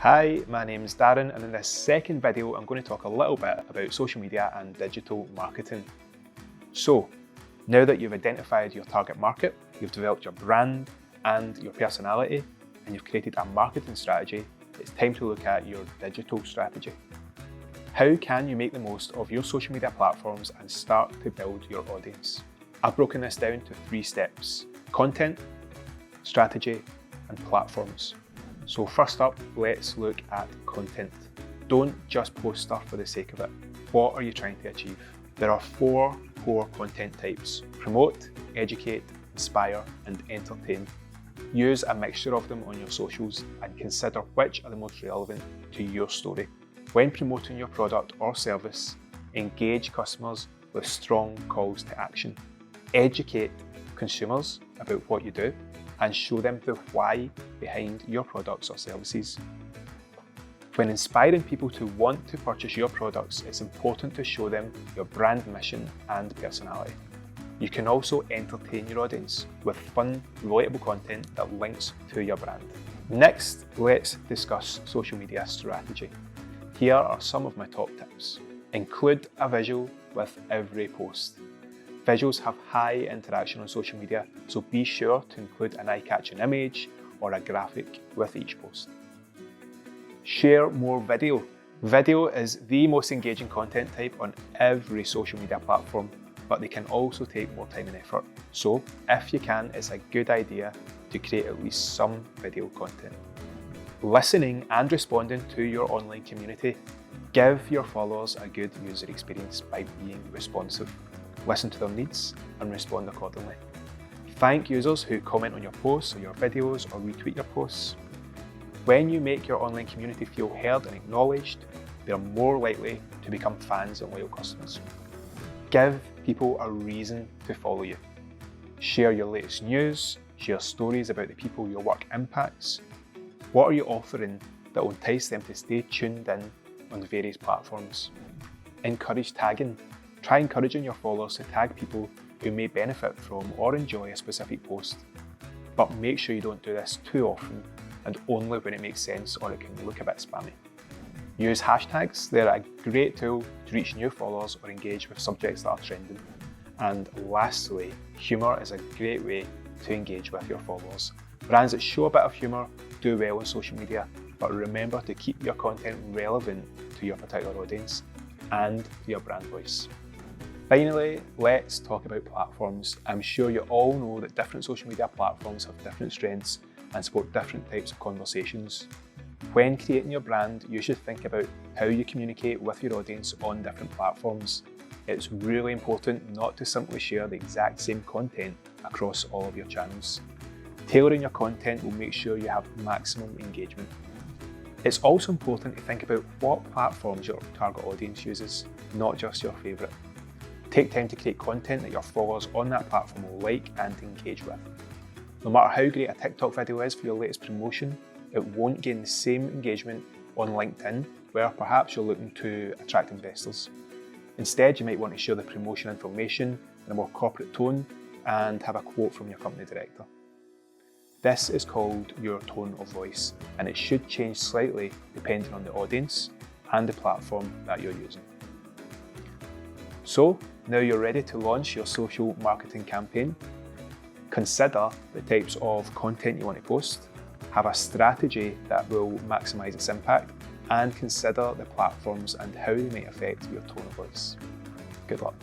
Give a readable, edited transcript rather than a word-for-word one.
Hi, my name is Darren, and in this second video I'm going to talk a little bit about social media and digital marketing. So, now that you've identified your target market, you've developed your brand and your personality, and you've created a marketing strategy, it's time to look at your digital strategy. How can you make the most of your social media platforms and start to build your audience? I've broken this down to 3 steps: content, strategy, and platforms. So first up, let's look at content. Don't just post stuff for the sake of it. What are you trying to achieve? There are 4 core content types: promote, educate, inspire, and entertain. Use a mixture of them on your socials and consider which are the most relevant to your story. When promoting your product or service, engage customers with strong calls to action. Educate consumers about what you do and show them the why behind your products or services. When inspiring people to want to purchase your products, it's important to show them your brand mission and personality. You can also entertain your audience with fun, relatable content that links to your brand. Next, let's discuss social media strategy. Here are some of my top tips. Include a visual with every post. Visuals have high interaction on social media, so be sure to include an eye-catching image or a graphic with each post. Share more video. Video is the most engaging content type on every social media platform, but they can also take more time and effort. So, if you can, it's a good idea to create at least some video content. Listening and responding to your online community. Give your followers a good user experience by being responsive. Listen to their needs and respond accordingly. Thank users who comment on your posts or your videos or retweet your posts. When you make your online community feel heard and acknowledged, they're more likely to become fans and loyal customers. Give people a reason to follow you. Share your latest news, share stories about the people your work impacts. What are you offering that will entice them to stay tuned in on the various platforms? Encourage tagging. Try encouraging your followers to tag people who may benefit from or enjoy a specific post. But make sure you don't do this too often and only when it makes sense or it can look a bit spammy. Use hashtags. They're a great tool to reach new followers or engage with subjects that are trending. And lastly, humour is a great way to engage with your followers. Brands that show a bit of humour do well on social media, but remember to keep your content relevant to your particular audience and to your brand voice. Finally, let's talk about platforms. I'm sure you all know that different social media platforms have different strengths and support different types of conversations. When creating your brand, you should think about how you communicate with your audience on different platforms. It's really important not to simply share the exact same content across all of your channels. Tailoring your content will make sure you have maximum engagement. It's also important to think about what platforms your target audience uses, not just your favourite. Take time to create content that your followers on that platform will like and engage with. No matter how great a TikTok video is for your latest promotion, it won't gain the same engagement on LinkedIn, where perhaps you're looking to attract investors. Instead, you might want to share the promotion information in a more corporate tone and have a quote from your company director. This is called your tone of voice, and it should change slightly depending on the audience and the platform that you're using. So, now you're ready to launch your social marketing campaign. Consider the types of content you want to post, have a strategy that will maximise its impact, and consider the platforms and how they might affect your tone of voice. Good luck.